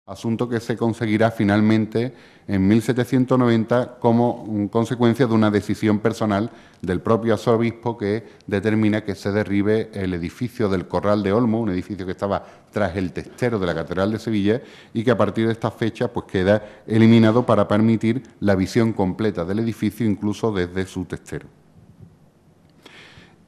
asunto que se conseguirá finalmente en 1790 como consecuencia de una decisión personal del propio arzobispo que determina que se derribe el edificio del Corral de Olmo, un edificio que estaba tras el testero de la Catedral de Sevilla y que a partir de esta fecha pues queda eliminado para permitir la visión completa del edificio incluso desde su testero.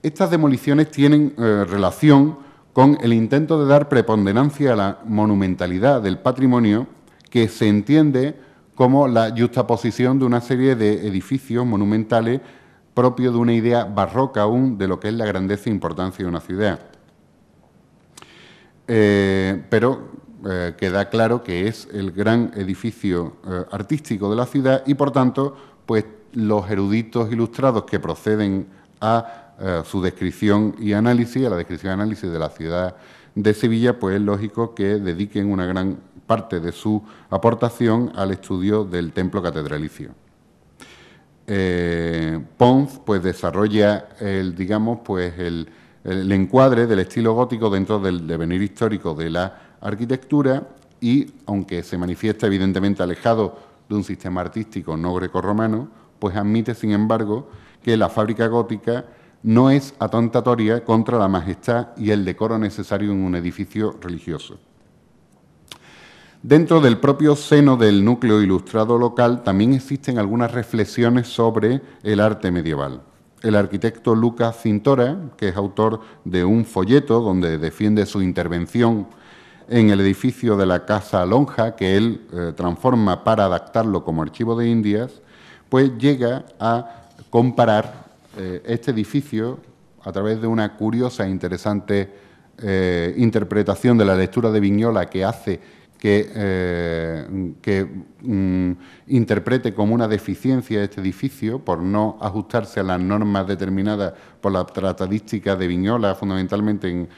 Estas demoliciones tienen relación con el intento de dar preponderancia a la monumentalidad del patrimonio que se entiende como la yuxtaposición de una serie de edificios monumentales propios de una idea barroca aún de lo que es la grandeza e importancia de una ciudad. Pero queda claro que es el gran edificio artístico de la ciudad y, por tanto, pues los eruditos ilustrados que proceden a su descripción y análisis, a la descripción y análisis de la ciudad de Sevilla, pues es lógico que dediquen una gran parte de su aportación al estudio del templo catedralicio. Pons pues desarrolla el encuadre del estilo gótico dentro del devenir histórico de la arquitectura y, aunque se manifiesta evidentemente alejado de un sistema artístico no grecorromano, pues admite, sin embargo, que la fábrica gótica no es atentatoria contra la majestad y el decoro necesario en un edificio religioso. Dentro del propio seno del núcleo ilustrado local también existen algunas reflexiones sobre el arte medieval. El arquitecto Lucas Cintora, que es autor de un folleto donde defiende su intervención en el edificio de la Casa Lonja, que él transforma para adaptarlo como archivo de Indias, pues llega a comparar este edificio a través de una curiosa e interesante interpretación de la lectura de Vignola que hace que interprete como una deficiencia este edificio por no ajustarse a las normas determinadas por la tratadística de Vignola, fundamentalmente,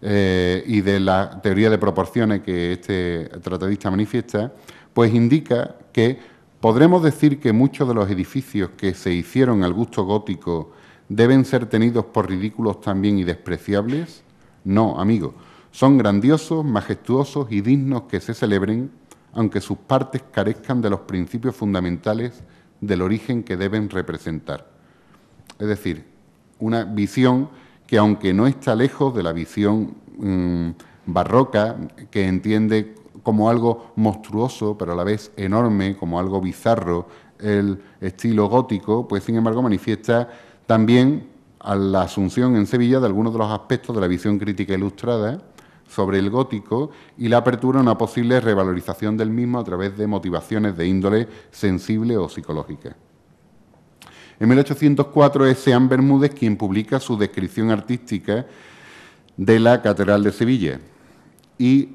y de la teoría de proporciones que este tratadista manifiesta, pues indica que podremos decir que muchos de los edificios que se hicieron al gusto gótico deben ser tenidos por ridículos también y despreciables. No, amigo. Son grandiosos, majestuosos y dignos que se celebren, aunque sus partes carezcan de los principios fundamentales del origen que deben representar. Es decir, una visión que, aunque no está lejos de la visión barroca, que entiende como algo monstruoso, pero a la vez enorme, como algo bizarro, el estilo gótico, pues sin embargo manifiesta también a la asunción en Sevilla de algunos de los aspectos de la visión crítica ilustrada sobre el gótico y la apertura a una posible revalorización del mismo a través de motivaciones de índole sensible o psicológica. En 1804 es Seán Bermúdez quien publica su descripción artística de la Catedral de Sevilla y,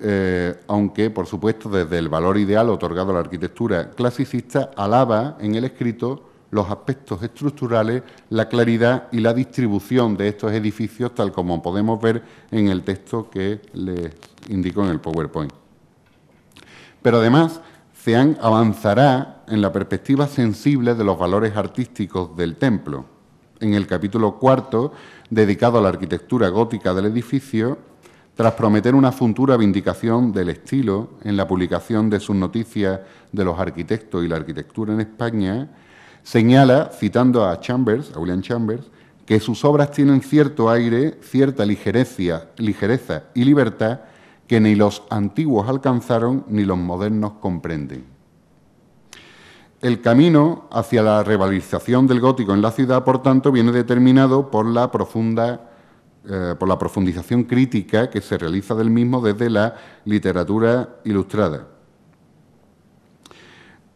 aunque, por supuesto, desde el valor ideal otorgado a la arquitectura clasicista, alaba en el escrito los aspectos estructurales, la claridad y la distribución de estos edificios, tal como podemos ver en el texto que les indico en el PowerPoint. Pero además, Ceán avanzará en la perspectiva sensible de los valores artísticos del templo. En el capítulo 4, dedicado a la arquitectura gótica del edificio, tras prometer una futura vindicación del estilo en la publicación de sus noticias de los arquitectos y la arquitectura en España, señala, citando a William Chambers, que sus obras tienen cierto aire, cierta ligereza y libertad que ni los antiguos alcanzaron ni los modernos comprenden. El camino hacia la revalorización del gótico en la ciudad, por tanto, viene determinado por la profundización crítica que se realiza del mismo desde la literatura ilustrada.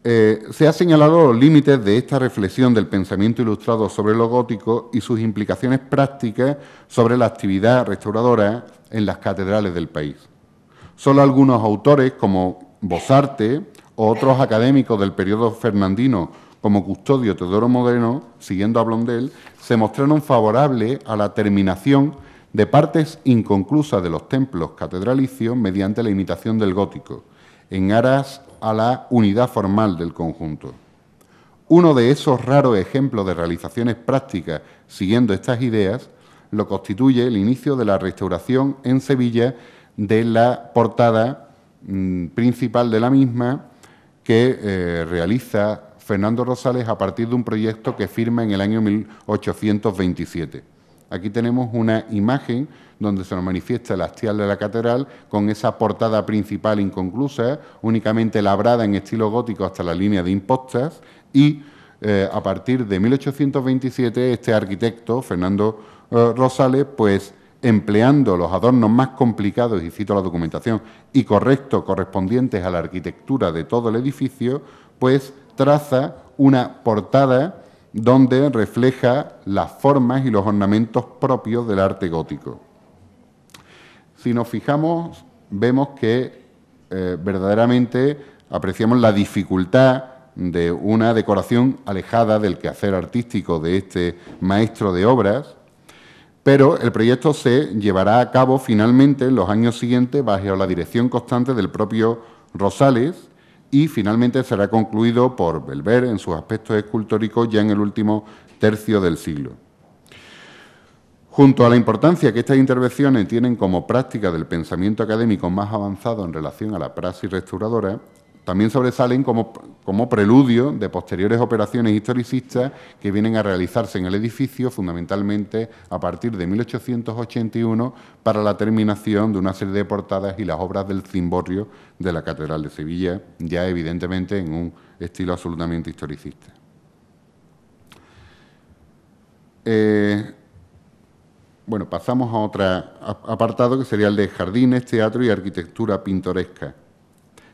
Se ha señalado los límites de esta reflexión del pensamiento ilustrado sobre lo gótico y sus implicaciones prácticas sobre la actividad restauradora en las catedrales del país. Solo algunos autores, como Bosarte o otros académicos del periodo fernandino, como Custodio Teodoro Moreno, siguiendo a Blondel, se mostraron favorables a la terminación de partes inconclusas de los templos catedralicios mediante la imitación del gótico, en aras a la unidad formal del conjunto. Uno de esos raros ejemplos de realizaciones prácticas siguiendo estas ideas lo constituye el inicio de la restauración en Sevilla de la portada principal de la misma que realiza Fernando Rosales a partir de un proyecto que firma en el año 1827. Aquí tenemos una imagen donde se nos manifiesta el hastial de la catedral con esa portada principal inconclusa, únicamente labrada en estilo gótico hasta la línea de impostas, y a partir de 1827 este arquitecto, Fernando Rosales, pues empleando los adornos más complicados, y cito la documentación, y correspondientes a la arquitectura de todo el edificio, pues traza una portada donde refleja las formas y los ornamentos propios del arte gótico. Si nos fijamos, vemos que verdaderamente apreciamos la dificultad de una decoración alejada del quehacer artístico de este maestro de obras, pero el proyecto se llevará a cabo finalmente en los años siguientes bajo la dirección constante del propio Rosales y finalmente será concluido por Belver en sus aspectos escultóricos ya en el último tercio del siglo. Junto a la importancia que estas intervenciones tienen como práctica del pensamiento académico más avanzado en relación a la praxis restauradora, también sobresalen como preludio de posteriores operaciones historicistas que vienen a realizarse en el edificio, fundamentalmente a partir de 1881, para la terminación de una serie de portadas y las obras del cimborrio de la Catedral de Sevilla, ya evidentemente en un estilo absolutamente historicista. Bueno, pasamos a otro apartado que sería el de jardines, teatro y arquitectura pintoresca.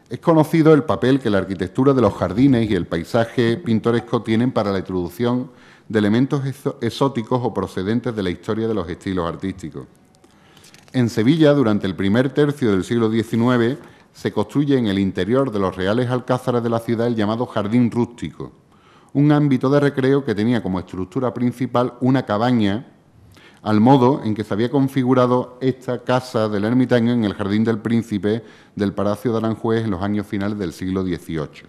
Es conocido el papel que la arquitectura de los jardines y el paisaje pintoresco tienen para la introducción de elementos exóticos o procedentes de la historia de los estilos artísticos. En Sevilla, durante el primer tercio del siglo XIX, se construye en el interior de los reales alcázares de la ciudad el llamado jardín rústico, un ámbito de recreo que tenía como estructura principal una cabaña, al modo en que se había configurado esta casa del ermitaño en el Jardín del Príncipe del Palacio de Aranjuez en los años finales del siglo XVIII.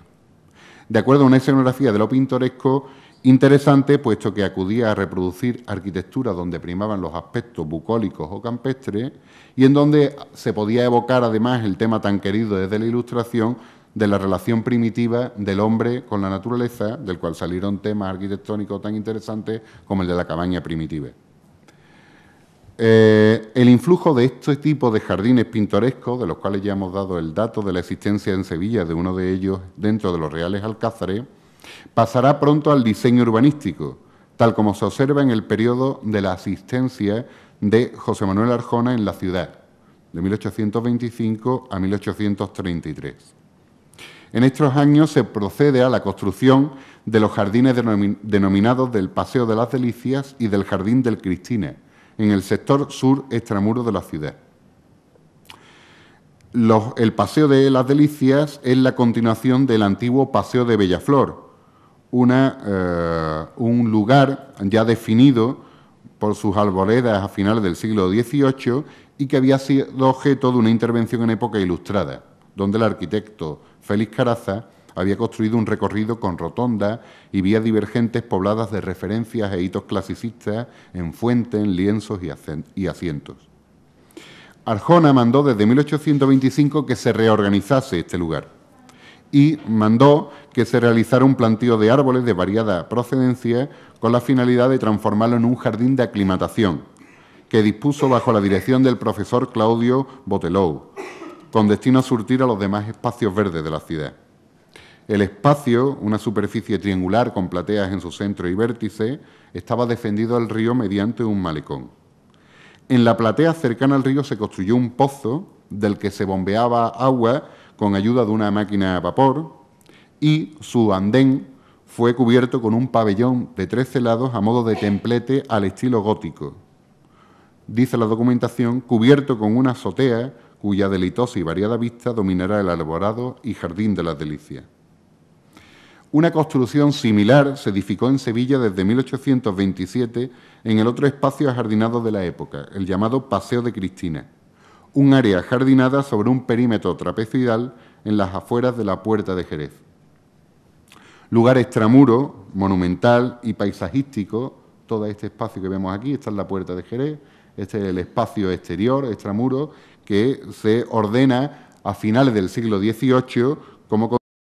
De acuerdo a una escenografía de lo pintoresco interesante, puesto que acudía a reproducir arquitectura donde primaban los aspectos bucólicos o campestres y en donde se podía evocar además el tema tan querido desde la Ilustración de la relación primitiva del hombre con la naturaleza, del cual salieron temas arquitectónicos tan interesantes como el de la cabaña primitiva. El influjo de este tipo de jardines pintorescos, de los cuales ya hemos dado el dato de la existencia en Sevilla de uno de ellos dentro de los Reales Alcázares, pasará pronto al diseño urbanístico, tal como se observa en el periodo de la asistencia de José Manuel Arjona en la ciudad, de 1825 a 1833. En estos años se procede a la construcción de los jardines denominados del Paseo de las Delicias y del Jardín del Cristina, en el sector sur extramuro de la ciudad. El Paseo de las Delicias es la continuación del antiguo Paseo de Bellaflor, un lugar ya definido por sus arboledas a finales del siglo XVIII y que había sido objeto de una intervención en época ilustrada, donde el arquitecto Félix Caraza había construido un recorrido con rotondas y vías divergentes pobladas de referencias e hitos clasicistas en fuentes, en lienzos y asientos. Arjona mandó desde 1825 que se reorganizase este lugar y mandó que se realizara un planteo de árboles de variada procedencia con la finalidad de transformarlo en un jardín de aclimatación que dispuso bajo la dirección del profesor Claudio Botelou, con destino a surtir a los demás espacios verdes de la ciudad. El espacio, una superficie triangular con plateas en su centro y vértice, estaba defendido al río mediante un malecón. En la platea cercana al río se construyó un pozo del que se bombeaba agua con ayuda de una máquina a vapor y su andén fue cubierto con un pabellón de 13 lados a modo de templete al estilo gótico. Dice la documentación, cubierto con una azotea cuya deleitosa y variada vista dominará el arborado y jardín de las delicias. Una construcción similar se edificó en Sevilla desde 1827 en el otro espacio ajardinado de la época, el llamado Paseo de Cristina, un área ajardinada sobre un perímetro trapezoidal en las afueras de la Puerta de Jerez. Lugar extramuro, monumental y paisajístico, todo este espacio que vemos aquí, esta es la Puerta de Jerez, este es el espacio exterior, extramuro, que se ordena a finales del siglo XVIII como